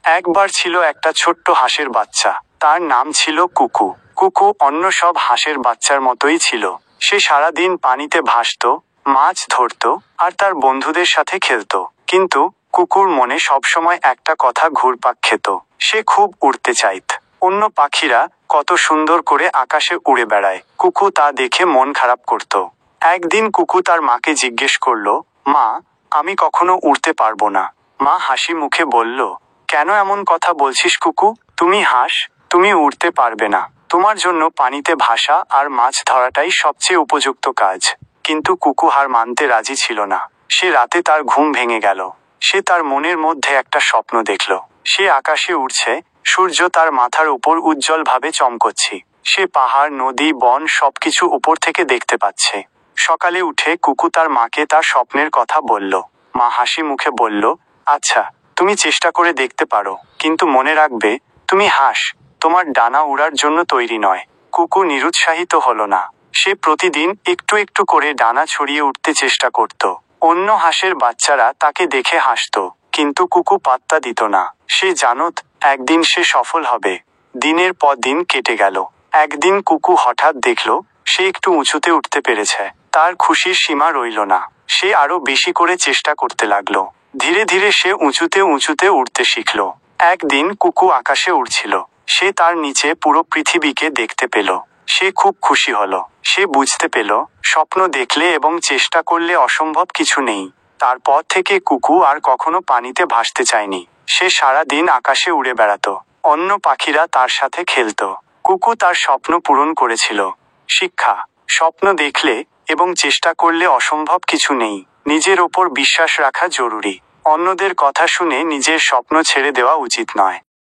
একবার ছিল একটা ছোট্ট হাঁসের বাচ্চা। তার নাম ছিল কুকু। কুকু অন্য সব হাঁসের বাচ্চার মতোই ছিল। সে সারাদিন পানিতে ভাসত, মাছ ধরত, আর তার বন্ধুদের সাথে খেলত। কিন্তু কুকুর মনে সবসময় একটা কথা ঘুরপাক খেত, সে খুব উড়তে চাইত। অন্য পাখিরা কত সুন্দর করে আকাশে উড়ে বেড়ায়, কুকু তা দেখে মন খারাপ করত। একদিন কুকু তার মাকে জিজ্ঞেস করল, মা, আমি কখনো উড়তে পারবো না। মা হাসি মুখে বলল, কেন এমন কথা বলছিস কুকু? তুমি হাঁস, তুমি উড়তে পারবে না। তোমার জন্য পানিতে ভাসা আর মাছ ধরাটাই সবচেয়ে উপযুক্ত কাজ। কিন্তু কুকু হার মানতে রাজি ছিল না। সে রাতে তার ঘুম ভেঙে গেল। সে তার মনের মধ্যে একটা স্বপ্ন দেখল। সে আকাশে উড়ছে, সূর্য তার মাথার উপর উজ্জ্বলভাবে চমকচ্ছে। সে পাহাড়, নদী, বন সবকিছু উপর থেকে দেখতে পাচ্ছে। সকালে উঠে কুকু তার মাকে তার স্বপ্নের কথা বলল। মা হাসি মুখে বলল, আচ্ছা, তুমি চেষ্টা করে দেখতে পারো, কিন্তু মনে রাখবে, তুমি হাঁস, তোমার ডানা উড়ার জন্য তৈরি নয়। কুকু নিরুৎসাহিত হলো না। সে প্রতিদিন একটু একটু করে ডানা ছড়িয়ে উঠতে চেষ্টা করত। অন্য হাঁসের বাচ্চারা তাকে দেখে হাসত, কিন্তু কুকু পাত্তা দিত না। সে জানত, একদিন সে সফল হবে। দিনের পর দিন কেটে গেল। একদিন কুকু হঠাৎ দেখল, সে একটু উঁচুতে উঠতে পেরেছে। তার খুশির সীমা রইল না। সে আরো বেশি করে চেষ্টা করতে লাগলো। ধীরে ধীরে সে উঁচুতে উঁচুতে উঠতে শিখল। একদিন কুকু আকাশে উড়ছিল। সে তার নিচে পুরো পৃথিবীকে দেখতে পেল। সে খুব খুশি হলো। সে বুঝতে পেল, স্বপ্ন দেখলে এবং চেষ্টা করলে অসম্ভব কিছু নেই। তারপর থেকে কুকু আর কখনো পানিতে ভাসতে চায়নি। সে সারা দিন আকাশে উড়ে বেড়াতো। অন্য পাখিরা তার সাথে খেলত। কুকু তার স্বপ্ন পূরণ করেছিল। শিক্ষা: স্বপ্ন দেখলে এবং চেষ্টা করলে অসম্ভব কিছু নেই। নিজের ওপর বিশ্বাস রাখা জরুরি। অন্যদের কথা শুনে নিজের স্বপ্ন ছেড়ে দেওয়া উচিত নয়।